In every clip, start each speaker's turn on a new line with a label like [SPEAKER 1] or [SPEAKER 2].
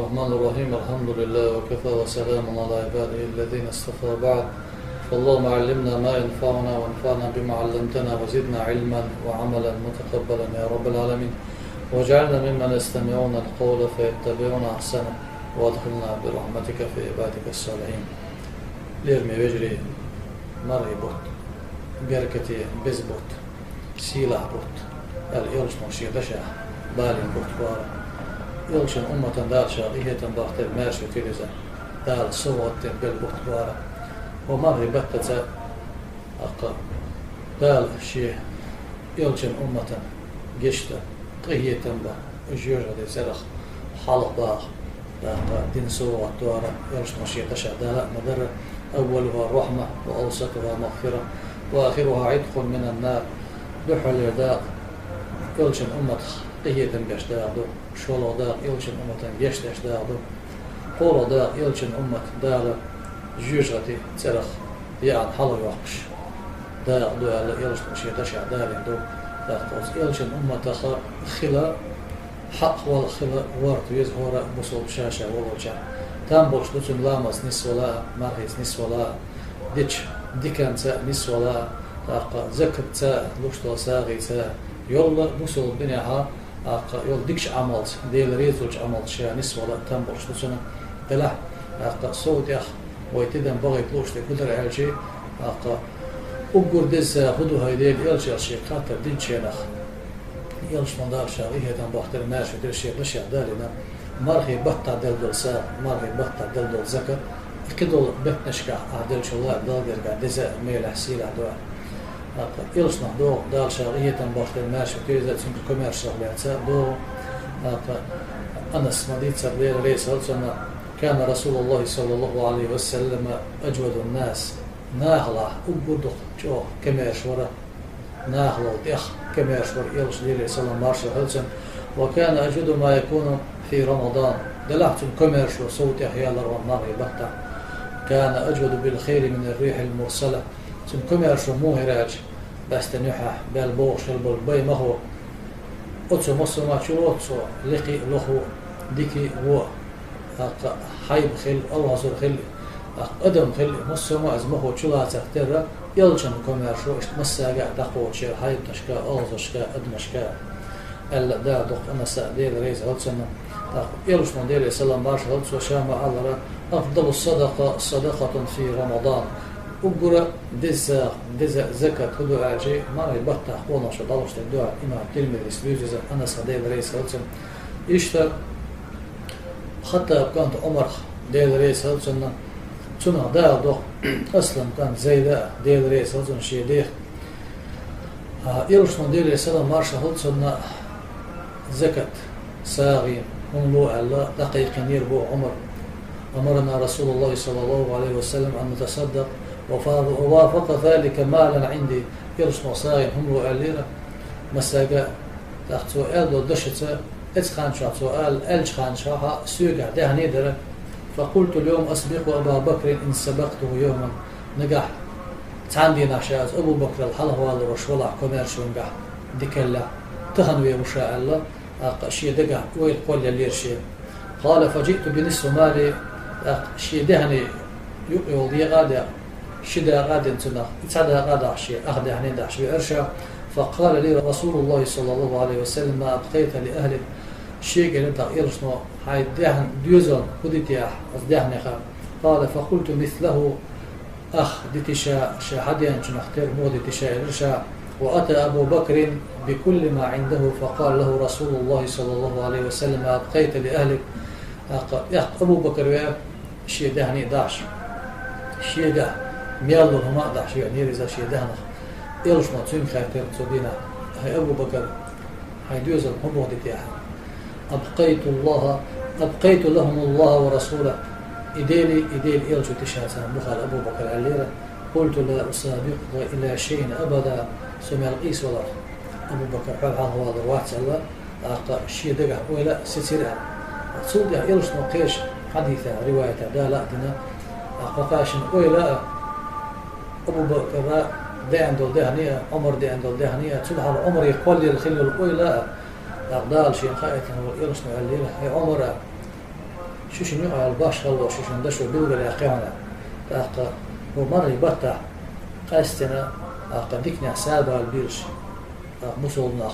[SPEAKER 1] الرحمن الرحيم. الحمد لله وكفى وسلام على عباده الذين اصطفى بعد. فاللهم علمنا ما ينفعنا وانفعنا بما علمتنا وزدنا علما وعملا متقبلا يا رب العالمين. واجعلنا ممن يستمعون القول فيتبعون احسنه وادخلنا برحمتك في عبادك الصالحين. ليرمي وجري مري بوت بركتي بزبوت سيلح بوت الإلش مشي دشا بالين بوت بارا يلشن أمة دال شاقية باختر ماشي تلزا دال صوت بالبوت بارا ومري بتتا أقا دال شيء يلشن أمة جشتا قهية با جيوجا دي زرخ حلق باخ دين صوت دوارا يلش مشي دشا دال مدر أولها الرحمة وأوسطها مغفرة وآخرها عتق من النار دحل يداق يلشن أمة قهية بيش داقدو شولو داق يلشن أمة يشتش داقدو قولو داق يلشن أمة دالا جوجغتي ترخ يعني حلو يوحش داق دو يلشن مشي دشع دالين دو داق يلشن أمة خلا حق والخلا وارت يزهور بصول شاشة والوجع تنبوش دوتن لامس نسولا مرهيز نسولا ديش ديكان تا نسولا زكب تا لوشتو ساغي تا يول بوصل بنيها يول ديكش عملت ديل ريزوج عملت شا نسولا تنبوش دوتن دلح صوت يخ ويتدن بغيت لوشتو كدر عالجي أقول دز خدو هايديل يلجي الشيء خاطر دين شينخ يلش مندار شاغيه تنبوحتر ماشي دير شيء لشيء دالنا مرهي بطا دلدل سا مرهي بطا دلدل زكر كدول بتنشكا عدل شوال دالدر قاعد دزا ميل حسيل عدوان يلش نحدو دال شاغيه تنبوحتر ماشي كيزا تنك كوميرشال بيعتسا دو أنس مديد سبلير ريس هلسنا كان رسول الله صلى الله عليه وسلم أجود الناس ناهلا أقودو جو كميرش ورا ناهلا ديخ كميرش ورا يلش ليلي صلى الله عليه وسلم وكان أجود ما يكون في رمضان دلعت الكميرش وصوت أحيال الرمار يبقى كان أجود بالخير من الريح المرسلة الكميرش موهراج بس تنيحه بالبوش البي ما هو أتسو مصر ما تشوتسو لقي لخو ديكي هو حيب خل الله زر خل أدم خل مصر ما أزمه تشلا تختار يلجن كميرش مساجع دقوت شيء حيب تشكا أوزشكا أدمشكا ألا دا دق أنا سأدير رئيس هلسنا يلوش من دير سلام مارش هلس وشامة على أفضل الصدقة في رمضان وقرأ دز زكاة هدو عاجي ما يبطح قونا شدالوش تدعى إما تلمي الإسبيوزي أنا سأدير رئيس هلسنا إشتر حتى كانت عمر دير رئيس هلسنا تنا دا دق أصلا كان زي دا دير رئيس هلسنا شيء دير يلوش من دير سلام مارش هلسنا زكاة ساغي هم لو على دقيق يربو عمر أمرنا رسول الله صلى الله عليه وسلم أن نتصدق ووافق ذلك مالا عندي يرسم ساغي هم لو علينا مساقا تحت سؤال دو دشتا اتخان شاء سؤال الجخان شاء سيقع دهني درة فقلت اليوم أسبق أبا بكر إن سبقته يوما نقح تعندي ناشات أبو بكر الحلق والرشولع كوميرش ونقح ديكلا تهنوي وشاء الله شيء دقة ويل قول يلير شيء قال فجئت بنصف مالي شيء دهني يقضي غادا شدا غادا انتنا اتعدى غادا شيء أخذ يعني ده شيء أرشا فقال لي رسول الله صلى الله عليه وسلم ما أبقيت لأهل شيء قال انت إرشنو هاي دهن ديوزن خدتي دهن قال فقلت مثله أخ دتشا شاهدين نختار مود دتشا إرشا وأتى أبو بكر بكل ما عنده فقال له رسول الله صلى الله عليه وسلم أبقيت لأهلك أبو بكر شيء دهني داش شيء ده ميالو هما داش يعني رزا شيء دهنه إيش ما تسمع خيرتين تودينا هاي أبو بكر هاي دوزن هم وديتها أبقيت لهم الله ورسوله إديل إيش تشاسن بخال أبو بكر عليرة قلت لا أسابق إلى شيء أبدا سمع القيس ولا أبو بكر حال هذا الواحد الله شيء دقة ولا ستيرها تصود إيش نقيش حديثة رواية لا دنا قاش ولا أبو بكر ده عنده دهنية عمر ده عنده دهنية سبحان عمر يقول لي الخيل ولا أقدال شيء خائف هو إيش نقول هي عمر شو على الباش الله شو ندشوا بيلقى الأقيانة تأقى ومرة يبتع قاستنا أقى ديكني حسابها البيرش مصولنا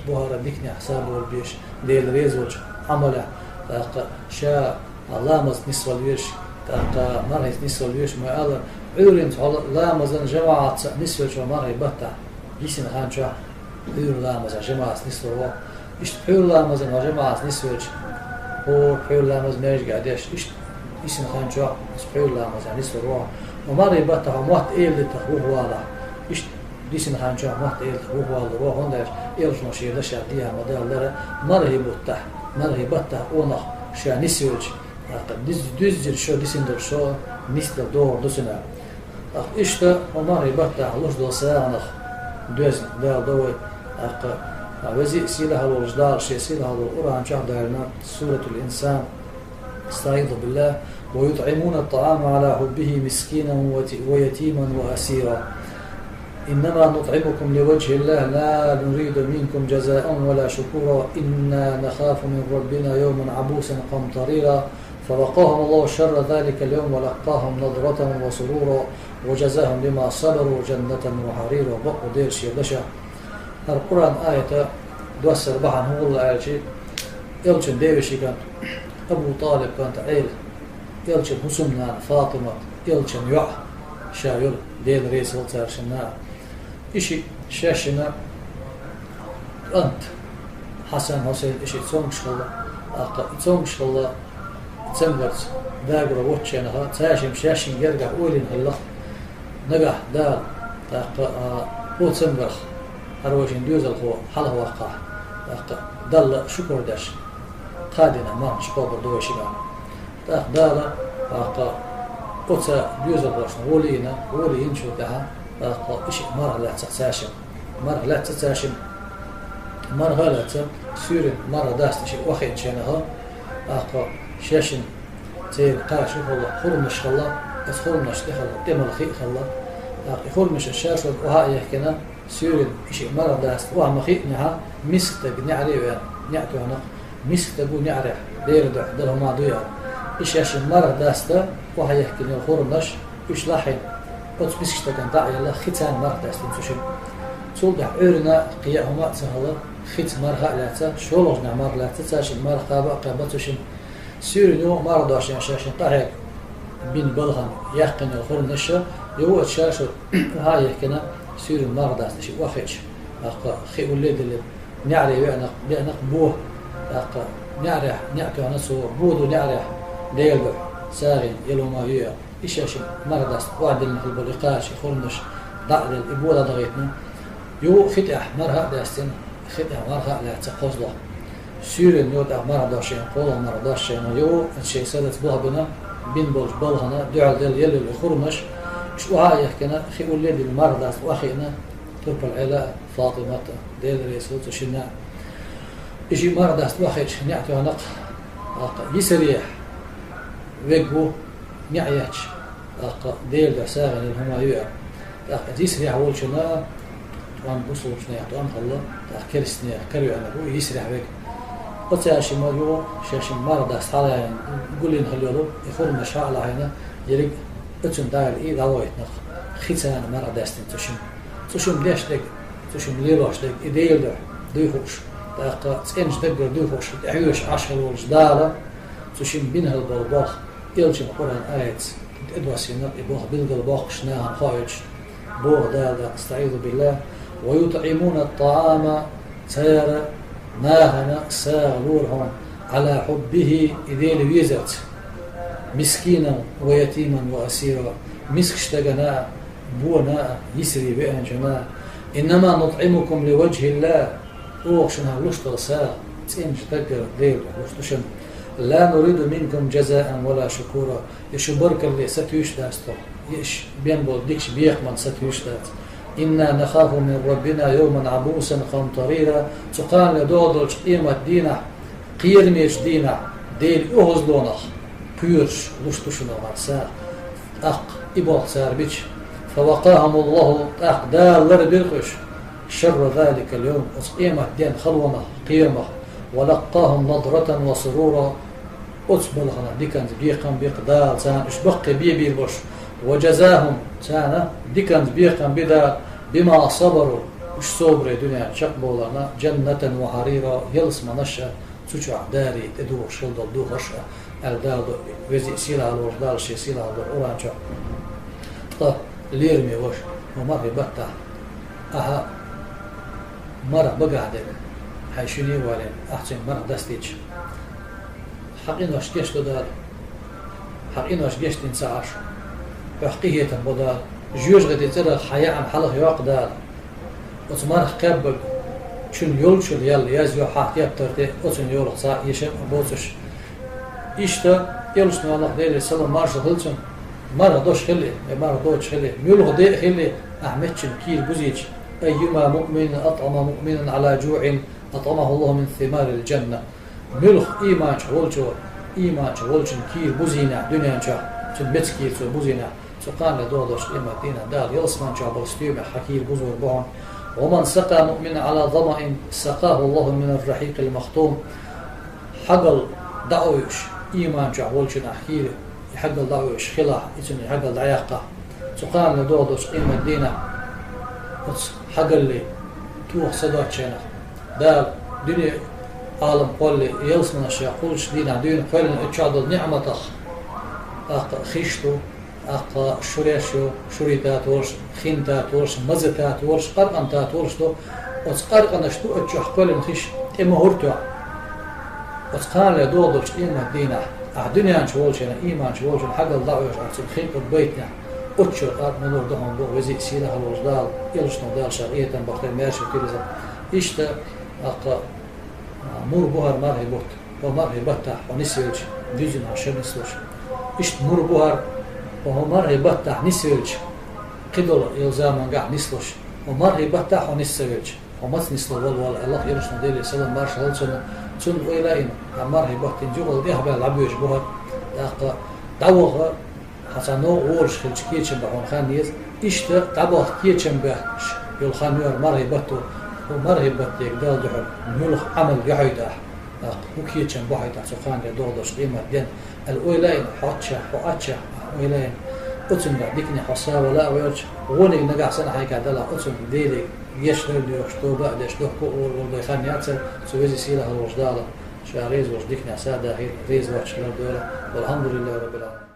[SPEAKER 1] بوهر ديكني حسابه البيرش ديل ريزوج عمله تأقى شاء لامز نسوى البيرش تأقى مرة نسوى البيرش ما قال عورين لامز جماعة نسوى شو مرة يبتع جيسين خان شو عور لامز جماعة نسوى هو إيش عور لامز جماعة نسوى هو عور لامز ماش قاعدش إيش اسم خان شو سبحان الله مثلا نسر روح ومرة يبتها موت إيل لتخوه واضح إيش اسم خان شو موت إيل تخوه واضح روح هندش إيل شو شيء ده شاديها مدار لره مرة يبتها ونخ شو نسيوج دز شو دسندر شو نستر دور دسنا إيش ده ومرة يبتها لوش دوسانخ دوز ده دوي وزي سيلها الوجدار شيء سيلها القرآن شهر دارنا سورة الإنسان استعيذ بالله ويطعمون الطعام على حبه مسكينا ويتيما وأسيرا إنما نطعمكم لوجه الله لا نريد منكم جزاء ولا شكورا إنا نخاف من ربنا يوما عبوسا قمطريرا فوقاهم الله شر ذلك اليوم ولقاهم نضرة وسرورا وجزاهم لما صبروا جنة وحريرا بقوا دير شيء دشا القرآن آية دوسر بحن هو الله آية شيء يلشن ديوشي كان أبو طالب كانت عيل يلشن حسننا فاطمة يلشن يع شايل دين ريس وطار شنا إشي شاشنا أنت حسن حسين إشي تسونش الله تسونش الله تسمبرت داقر وطشنها تاشم شاشن يرجع أولين الله نجح دال هو تسمبرخ هروجين دوز الخو حله وقع دل شكر داش قادنا ما شكر بردوي شبان دالا قطع دوز الخوش ولينا ولين شو ده إيش مرة لا تتساشم مرة لا سيرن مرة داست شيء واحد شنها شاشن تير قاش والله خرمش الله خرمش دخل دم الخير الله خرمش الشاش وها يحكينا سيرن شيء مرة داست وها مخينها مسكت بنعري نعتو هنا مسكت بو نعري دير ده ما ضيع إيش عشان مرة داسته وها يحكينا خرمش إيش لاحين قد مسكت كان داعي الله ختان مرة داست نشوف صلح عرنا قيامة سهلة خت مرة لا شولجنا مرة لا تساشن مرة قابتوشن سيرنو مرة داشين عشان طاهر بين بلغن يحقن الخرم نشة يو الشاشة هاي يحكينا سيرن مرة داست شيء واخدش خي ولد اللي نعري بأنق بوه نعرح نعكي نسو بودو نعرح ديلبح ساغن يلو ما هي إيش عشان مرة داست وعد البلقاش خرمش ضعد الإبوة ضغيتنا يو ختح مرة داستن ختح مرة لا تقصده سيرن يود مرة داشين قولا مرة داشين يو الشيء سادت بها بنا بين بولج بلغنا دعال ديال يلو الخرمش شو هاي يحكينا خي ولد المرة داست واخينا ترب العلاء فاطمة ديال ريسوت وشنا إشي مرة داست واخيش نعتو نق يسريح ويقبو نعيش ديل دساغن الهمايوع يسريح أول شنا وان بوصل شنا يعطوان الله كرسني كريو أنا هو يسريح ويق وتاشي مريو شاشي مرة داست على يعني يقول لي نخليله يخور مشاء على هنا يريق اتشم داير إيد عويت نخ ختان مرة داستين تشم ليش لك تشم ليروش لك إديل ده دويخوش تسكنش دقر دويخوش تعيش عشر والجدالة تشم بينها البلباخ يلجم قرآن آيات إدواسينا إبوه بالقلباخ شناها خايج بوغ دادا استعيذ بالله ويطعمون الطعام سيارة ناهنا ساغلورهم على حبه إذيل ويزت مسكينا ويتيما وأسيرا مسك اشتغنا بونا يسري بأن جماعة إنما نطعمكم لوجه الله أوغشنا لشتر ساغ تسينش تقر ديل لشتشن لا نريد منكم جزاء ولا شكورا يشبرك اللي ستيوش داستو يش بين بوديكش بيخمن ستيوش داست إنا نخاف من ربنا يوما عبوسا قمطريرا تقال يدودلش قيمة دينا قيرميش دينا ديل أهزلونخ بيرش لشتشنا مرسا إبوغ ساربيش فوقاهم الله دار لربيرخش شر ذلك اليوم قيمة دين خلونا قيمة ولقاهم نضرة وسرورا بلغنا ديكنز بيقم بيقدال تان إش بقي بي بوش وجزاهم تانا ديكنز بيقم بدا بما صبروا إش صبر دنيا شقبولنا جنة وحريرا يلس منشا تشع داري تدو شلدل دو غشا الدال وزي سيلا الوردال شي سيلا الورانشا طه ليرمي وش ومر بطه أها مرة بقعدك حيشوني والين أحسن مرة دستيج حقين واش جشت دار حقين واش جشت إنساعش بحقية بدار جيوش غدي ترى حياة عن حلق يوق دار وتمر قبل شن يول شل يل يزيو حاكي بترتي وتن يول صا يشم بوتش إشتا يلش نالله دير سلام مارش هلتن مرة دوش خلي مرة دوش خلي يول غدي خلي أحمد كيل بوزيج أيما مؤمن أطعم مؤمنا على جوع أطعمه الله من ثمار الجنة ملخ إيمان شولجو إيمان شولجن كير بوزينا دنيا شا تنبت كير سو بوزينا سقان لدودش إما دينا دار يلسمان شا برستيوم حكير بوزور بون ومن سقى مؤمنا على ظمأ سقاه الله من الرحيق المختوم حقل دعوش إيمان شولجن أحكير حقل دعوش خلا إتني حقل دعيقة سقان لدودش إما دينا حقل لي توخ صدات شنا دار دنيا عالم قولي يلسمنا الشيء قولش دينا دين فلن اتشعدل نعمة أخ خيشتو أخ شريشو شريتات ورش خينتات ورش مزتات ورش قرقنتات ورش دو وتقرقنشتو اتشح قولن خيش إما هرتو وتقال لدودلش إما دينا دنيا شوالشنا إيمان شوالشنا حق الله ويشعر خينك بيتنا اتشر قرق منور دهم بو وزي سيلة الوجدال يلشنا دال شرقية بختار ماشي كيرزا إشتا أخ مور بوهر مرهي بوت ومرهي بطح ونسيوج ديجن عشان نسوش إشت مور بوهر وهو مرهي بطح نسيوج قدر يلزامان قاع نسلوش ومرهي بطح ونسيوج ومس نسلو والوال الله يرشنا ديلي سلام مارش هلسنا تون ويلاين مرهي بطين جوغل ديها بها العبيوش بوهر داقا دعوغ حسنو ورش خلش كيتشن بحون خانيز إشت دعوغ كيتشن بحش يلخانيور مرهي بطو ومرهي بطيك دال دحر ملخ عمل قعيدة وكيتشن بحيدة سخان لدودش قيمة دين الأويلين حواتشا أويلين أتن ديكني حصا ولا ويرش غوني نقع سنة حيك عدلا أتن ديلي يشتر ليشتو بعد يشتو والبيخان ياتسر سويزي سيلة الوجدالة شاريز وش ديكني عسادة ريز واتش والحمد لله رب العالمين.